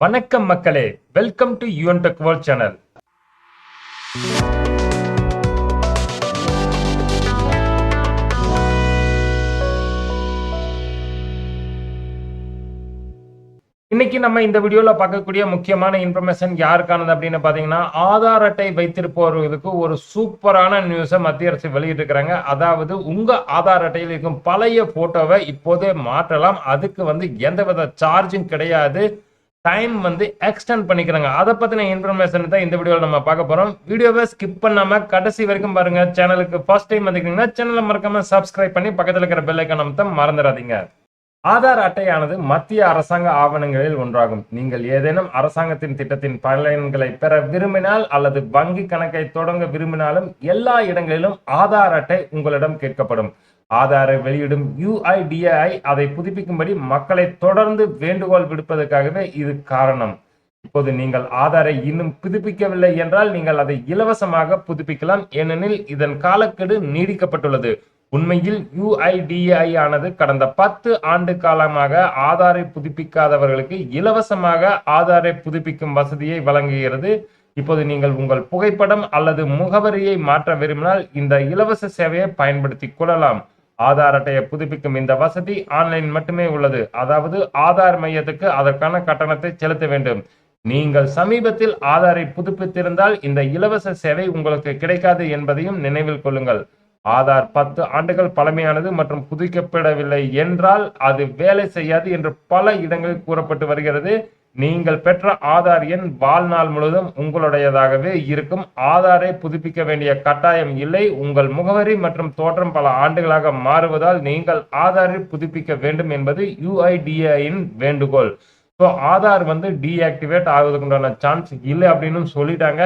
வணக்கம் மக்களே, welcome to Yuvan tech world channel. இன்னைக்கு நம்ம இந்த வீடியோல பார்க்கக்கூடிய முக்கியமான இன்ஃபர்மேஷன் யாருக்கானது அப்படின்னு பாத்தீங்கன்னா, ஆதார் அட்டை வைத்திருப்பவர்களுக்கு ஒரு சூப்பரான நியூஸை மத்திய அரசு வெளியிட்டு இருக்காங்க. அதாவது உங்க ஆதார் அட்டையில் இருக்கும் பழைய போட்டோவை இப்போதே மாற்றலாம். அதுக்கு எந்தவித சார்ஜும் கிடையாது. டைம் எக்ஸ்டெண்ட் பண்ணிக்கிறாங்க. அதை பத்தின இன்ஃபர்மேஷன் தான் இந்த வீடியோவில் நம்ம பார்க்க போறோம். வீடியோவை ஸ்கிப் பண்ணாம கடைசி வரைக்கும் பாருங்க. சேனலுக்கு ஃபர்ஸ்ட் டைம் வந்திருக்கீங்கன்னா சேனலை மறக்காம சப்ஸ்கிரைப் பண்ணி பக்கத்தில் இருக்கிற பெல் ஐகான் அமுத்த மறந்துடாதீங்க. ஆதார் அட்டையானது மத்திய அரசாங்க ஆவணங்களில் ஒன்றாகும். நீங்கள் ஏதேனும் அரசாங்கத்தின் திட்டத்தின் பலன்களை பெற விரும்பினால் அல்லது வங்கி கணக்கை தொடங்க விரும்பினாலும் எல்லா இடங்களிலும் ஆதார் அட்டை உங்களிடம் கேட்கப்படும். ஆதாரை வெளியிடும் UIDAI அதை புதுப்பிக்கும்படி மக்களை தொடர்ந்து வேண்டுகோள் விடுப்பதற்காகவே இது காரணம். இப்போது நீங்கள் ஆதாரை இன்னும் புதுப்பிக்கவில்லை என்றால் நீங்கள் அதை இலவசமாக புதுப்பிக்கலாம். ஏனெனில் இதன் காலக்கெடு நீடிக்கப்பட்டுள்ளது. உண்மையில் UIDAI ஆனது கடந்த 10 ஆண்டு காலமாக ஆதாரை புதுப்பிக்காதவர்களுக்கு இலவசமாக ஆதாரை புதுப்பிக்கும் வசதியை வழங்குகிறது. இப்போது நீங்கள் உங்கள் புகைப்படம் அல்லது முகவரியை மாற்ற விரும்பினால் இந்த இலவச சேவையை பயன்படுத்திக் கொள்ளலாம். ஆதார் அட்டையை புதுப்பிக்கும் இந்த வசதி ஆன்லைன் மட்டுமே உள்ளது. அதாவது ஆதார் மையத்துக்கு அதற்கான கட்டணத்தை செலுத்த வேண்டும். நீங்கள் சமீபத்தில் ஆதாரை புதுப்பித்திருந்தால் இந்த இலவச சேவை உங்களுக்கு கிடைக்காது என்பதையும் நினைவில் கொள்ளுங்கள். ஆதார் 10 ஆண்டுகள் பழமையானது மற்றும் புதுப்பிக்கப்படவில்லை என்றால் அது வேலை செய்யாது என்று பல இடங்களில் கூறப்பட்டு வருகிறது. நீங்கள் பெற்ற ஆதார் எண் வாழ்நாள் முழுவதும் உங்களுடையதாகவே இருக்கும். ஆதாரை புதுப்பிக்க வேண்டிய கட்டாயம் இல்லை. உங்கள் முகவரி மற்றும் தோற்றம் பல ஆண்டுகளாக மாறுவதால் நீங்கள் ஆதாரை புதுப்பிக்க வேண்டும் என்பது UIDAIயின் வேண்டுகோள். ஸோ ஆதார் டீஆக்டிவேட் ஆகுவதற்குண்டான சான்ஸ் இல்லை அப்படின்னு சொல்லிட்டாங்க.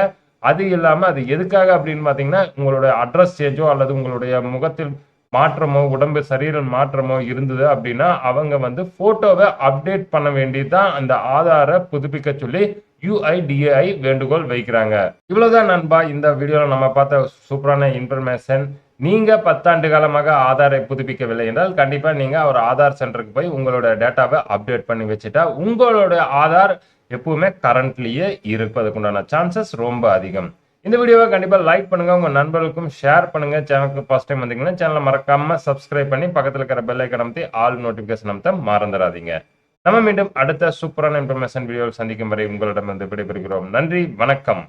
அது இல்லாம அது எதுக்காக அப்படின்னு பாத்தீங்கன்னா, உங்களுடைய அட்ரஸ் சேஞ்சோ அல்லது உங்களுடைய முகத்தில் மாற்றமோ உடம்பு சரீர மாற்றமோ இருந்தது அப்படின்னா அவங்க போட்டோவை அப்டேட் பண்ண வேண்டியதுதான் அந்த ஆதாரை புதுப்பிக்க சொல்லி UIDAI வேண்டுகோள் வைக்கிறாங்க. இவ்வளவுதான் நண்பா, இந்த வீடியோல நம்ம பார்த்த சூப்பரான இன்ஃபர்மேஷன். நீங்க 10 ஆண்டு காலமாக ஆதாரை புதுப்பிக்கவில்லை என்றால் கண்டிப்பா நீங்க ஒரு ஆதார் சென்டருக்கு போய் உங்களோட டேட்டாவை அப்டேட் பண்ணி வச்சுட்டா உங்களோட ஆதார் எப்பவுமே கரண்ட்லயே இருப்பதற்குண்டான சான்சஸ் ரொம்ப அதிகம். இந்த வீடியோவை கண்டிப்பா லைக் பண்ணுங்க, உங்க நண்பர்களுக்கும் ஷேர் பண்ணுங்க. சேனலுக்கு ஃபர்ஸ்ட் டைம் வந்தீங்கன்னா சேனலை மறக்காம சப்ஸ்கிரைப் பண்ணி பக்கத்துல இருக்கிற பெல் ஐகான் அமைத்து ஆல் நோட்டிபிகேஷன் அமைத்த மறந்துடாதீங்க. நம்ம மீண்டும் அடுத்த சூப்பரான இன்ஃபர்மேஷன் வீடியோவில் சந்திக்கும் வரை உங்களிடம் விடைபெறுகிறோம். நன்றி, வணக்கம்.